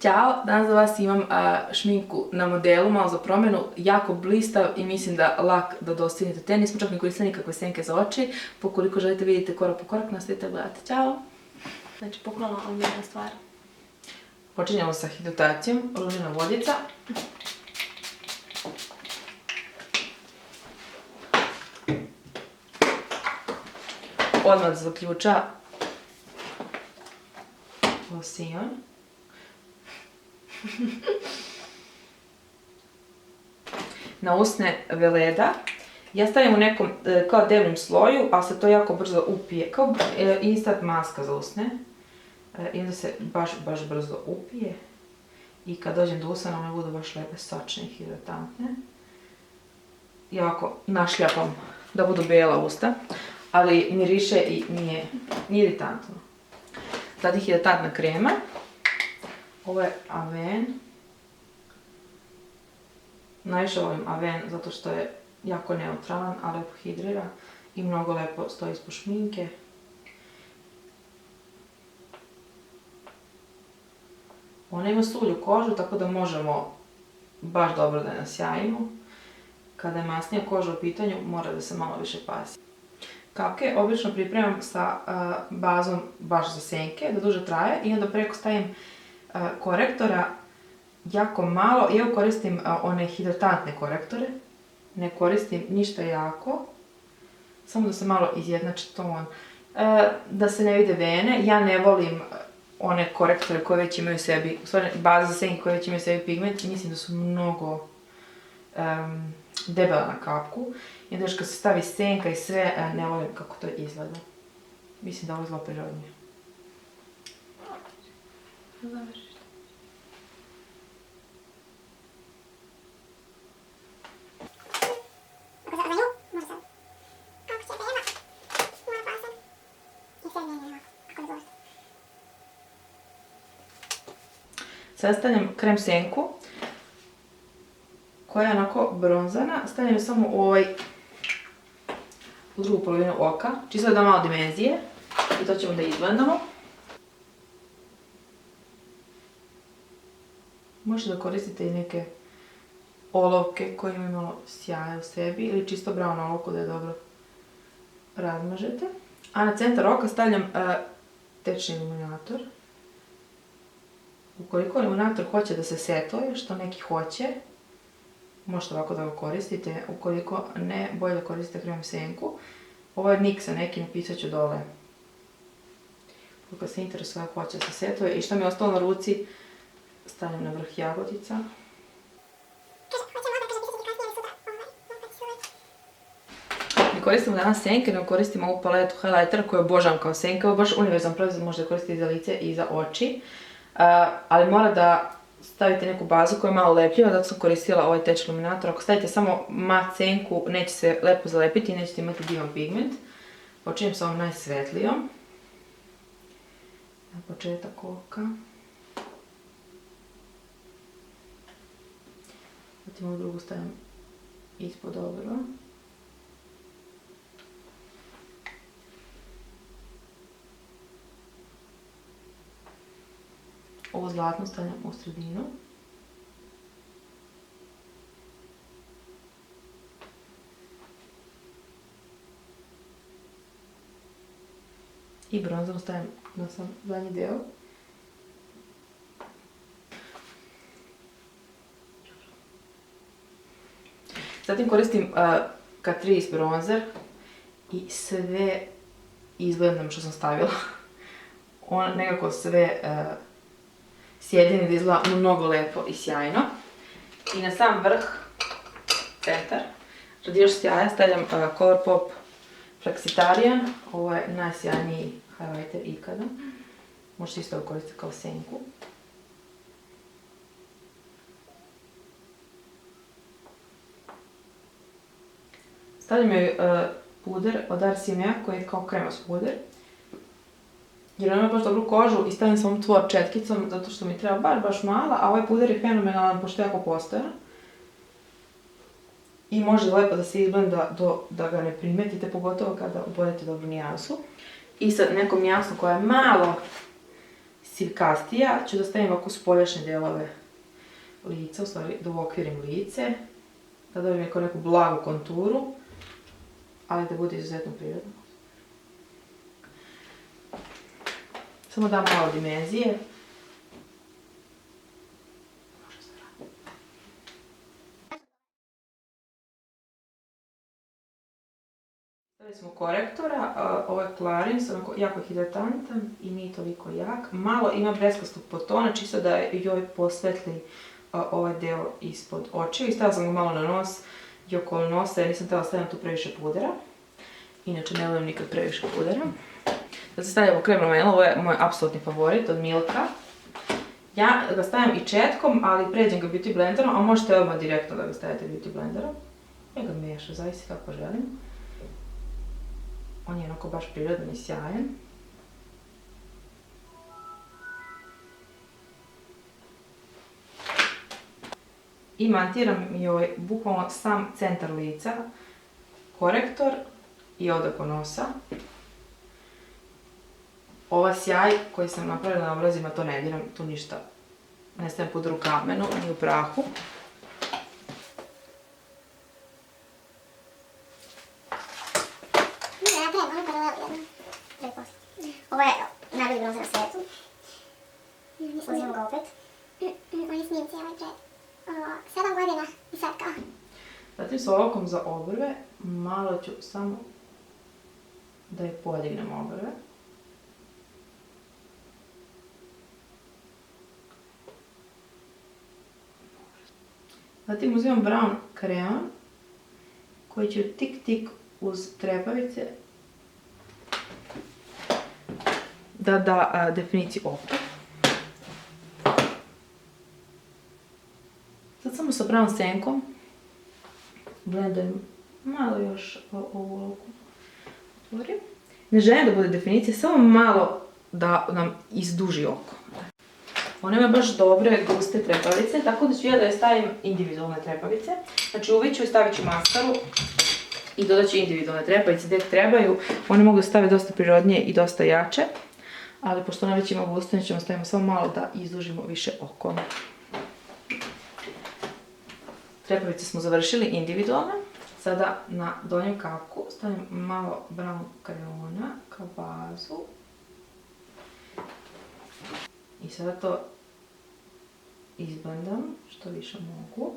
Ćao, danas za vas imam šminku na modelu, malo za promjenu, jako blistav i mislim da lak da dostignete te. Nismo čak ni koristili nikakve senke za oči. Pokoliko želite vidite korak po korak, nastavite gledati. Ćao! Znači, poklono omiljena stvar. Počinjemo sa hidratacijom, ružina vodica. Odmah zaključa losion. Na usne Veleda. Ja stavim u nekom kao debljim sloju, ali se to jako brzo upije. Kao instant maska za usne. I onda se baš brzo upije. I kad dođem do usana, one budu baš lepe, sočne i hidratantne. I ovako našljapam da budu bijela usta. Ali miriše i nije iritantno. Zatim hidratantna krema. Ovo je Aven. Najviše volim Aven zato što je jako neutralan, a lepo hidrira i mnogo lepo stoji ispod šminke. Ona ima sulju kožu, tako da možemo baš dobro da je nasjajimo. Kada je masnija koža u pitanju, mora da se malo više pazi. Kapke obično pripremam sa bazom baš za senke, da duže traje, i onda preko stavim korektora jako malo. Ja koristim one hidratantne korektore, ne koristim ništa jako, samo da se malo izjednači ton, da se ne vide vene. Ja ne volim one korektore koje već imaju u sebi, u stvari baze za senke koje već imaju u sebi pigment, i mislim da su mnogo debela na kapku. I onda još kad se stavi senka i sve, ne volim kako to izgleda. Mislim da ovo izgleda prirodnije. Sada stavljam krem senku, koja je onako bronzana. Stavljam je samo u drugu polovinu oka, čisto da malo dimenzije, i to ćemo da izblendamo. Možete da koristite i neke olovke koje imaju malo sjaja u sebi, ili čisto brown olovku da je dobro razmažete. A na centar oka stavljam tečni iluminator. Ukoliko iluminator hoće da se setuje, što neki hoće, možete ovako da ga koristite. Ukoliko ne, bolje da koristite krem senku. Ovo je NYX neki, napisat ću dole. Ukoliko se interesuje ako hoće da se setuje. I što mi je ostalo na ruci, stavljam na vrh jagodica. Ne koristimo danas senke, nego koristimo ovu paletu highlightera koju obožavam kao senka. Ovo je baš univerzalno proizvod, možete koristiti i za lice i za oči. Ali mora da stavite neku bazu koja je malo lepljiva, zato sam koristila ovaj tečni iluminator. Ako stavite samo mat senku, neće se lepo zalepiti i nećete imati divan pigment. Počinjem sa ovom najsvetlijom. Na početak oka. Zatim ovu drugu stavim ispod obrva. Ovo zlatno stavljam u sredinu. I bronzano stavljam na sam zadnji deo. Zatim koristim Catrice bronzer i sve izblendam što sam stavila. On nekako sve sjedini da izgleda mnogo lepo i sjajno. I na sam vrh, centar, radi još sjaja, stavljam Colourpop Flexitarian. Ovo je najsjajniji highlighter ikada. Možete isto ga koristiti kao senku. Stavljam joj puder od RCMA koji je kao kremas puder. Jer ona ima baš dobru kožu i stavljam sam tvor četkicom zato što mi treba baš mala, a ovaj puder je fenomenalan pošto je jako postojan. I može lepo da se izblenda da ga ne primetite, pogotovo kada obodete dobru nijansu. I sad nekom nijansu koja je malo sivkastija, ću da stavim ovako spoljašnje dijelove lica, u stvari da uokvirim lice, da dobijem neku blagu konturu, ali da bude izuzetno prirodno. Samo dam malo dimenzije. Stavili smo korektora, ovo je Clarins, jako hidratantan i nije toliko jak. Malo ima breskastog potona, čisto da joj posvetli ovaj deo ispod očiju. I stavila sam ga malo na nos i okolo nosa jer nisam htjela stavljati tu previše pudera. Inače ne volim nikad previše pudera. Da se stavljamo krem lamela, ovo je moj apsolutni favorit od Milka. Ja ga stavljam i četkom, ali pređem ga beauty blenderom, a možete odmah direktno da ga stavite beauty blenderom. Ja ga miješam, zavisi kako želim. On je onako baš prirodan i sjajan. I montiram joj bukvalno sam centar lica, korektor i ovdje oko nosa. Ova sjaj koji sam napravila na obrazima, to ne diram, tu ništa. Ne stavim pudru u kamenu, ni u prahu. Ovo je najbolji bronzer na svijetu. Uzimam ga opet. On je snimci, ovaj pre 7 godina i sad kao. Zatim s olovkom za obrve, malo ću samo da je podignem obrve. Zatim uzimam brown krem koji ću tik uz trepavice da da definiciju oka. Sad samo sa brown senkom blendujem malo još ovu olovku. Ne želim da bude definicija, samo malo da nam izduži oko. One imaju baš dobre, guste trepavice, tako da ću ja da je stavim individualne trepavice. Znači uvijek ću i stavit ću maskaru i dodat ću individualne trepavice gdje trebaju. One mogu staviti dosta prirodnije i dosta jače, ali pošto ona već ima guste, ćemo stavimo samo malo da izdužimo više oko. Trepavice smo završili individualne. Sada na donju kapku stavim malo brown kreona kao bazu. I sada to izblendam što više mogu.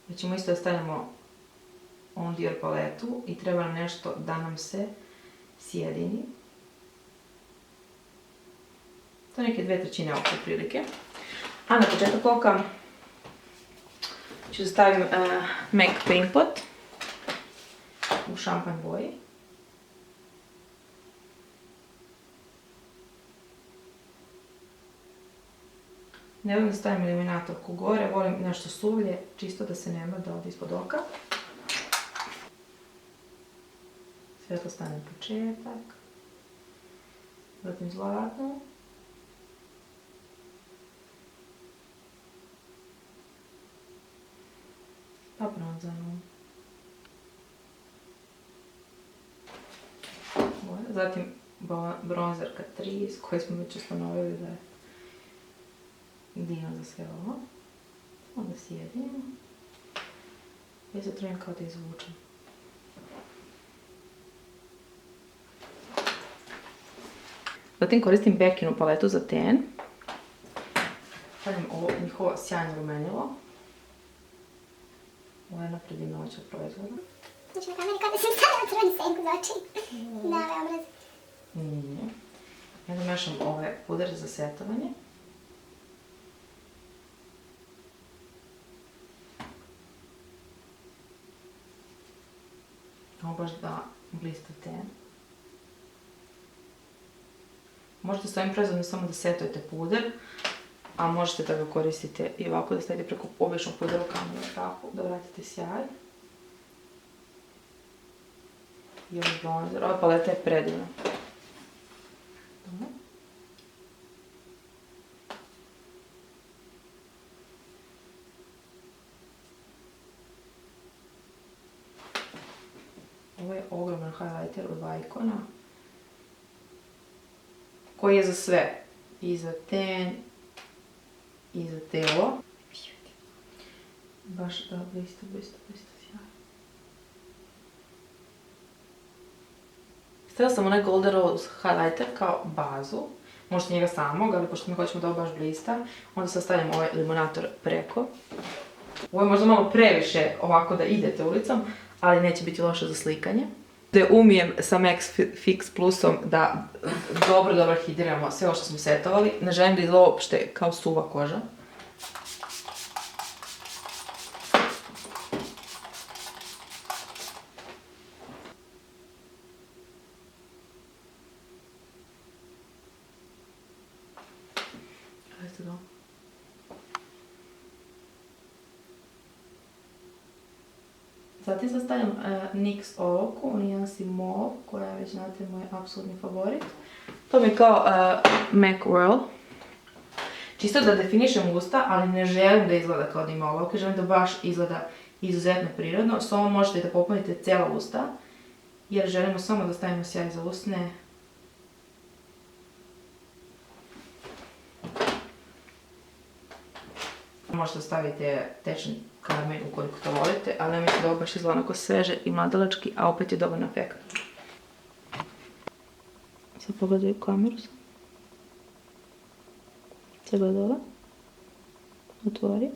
Već ćemo isto da stavimo On Dior paletu i treba nam nešto da nam se sjedini. To je neke 2/3 oka prilike. A na početak oka ću da stavim MAC Paint Pot u šampanj boji. Ne volim da stavim iluminatorku gore, volim nešto suvlje, čisto da se ne mrda ovdje ispod oka. Svetlo stavim početak, zatim zlatnu. Pa bronzanu. Zatim bronzer Catrice koji smo već ustanovili da je divan za sve ovo. Onda sjedimo. Ja se trudim kao da izvučem. Zatim koristim Beckinu paletu za ten. Stavljam ovo njihovo sjajno rumenilo. Ovo je jedna predivnoća proizvoda. Znači na kameri kada sam stavila crveni senku za oči. Na ove obraze. Nije. Ja da mešam ove puder za setovanje. Ovo baš da blista ten. Možete s ovim proizvodom samo da setujete puder, a možete da ga koristite i ovako da stavite preko običnog pudera u kameru tako, da vratite sjaj. I ovaj bronzer, ova paleta je predivna. Ovo je ogroman highlighter od Vicona, koji je za sve. I za ten, i za telo. Baš da, blisto, sjajno. Stavila sam onaj Golden Rose highlighter kao bazu. Možete njega samog, ali pošto mi hoćemo da ovo baš blista, onda sad stavljam ovaj limunator preko. Ovo je možda malo previše ovako da idete ulicom, ali neće biti loše za slikanje. Da umijem sa Max Fix Plusom da dobro hidriramo sve ovo što smo setovali. Ne želim da izgleda uopšte kao suva koža. Zatim sad stavljam NYX olovku u nijansi Mauve, koja je već znate moj apsolutni favorit. To mi je kao MAC Whirl. Čisto da definišem usta, ali ne želim da izgleda kao da ima olovke, želim da baš izgleda izuzetno prirodno. S ovom možete da popunite cijela usta, jer želimo samo da stavimo sjaj za usne. Možete da stavite tečni karmen ukoliko to volite, ali nemojte da ovo baš izgleda onako sveže i mladalački, a opet je dobar efekt. Sad pogledaj u kameru. Sad gledala. Otvori.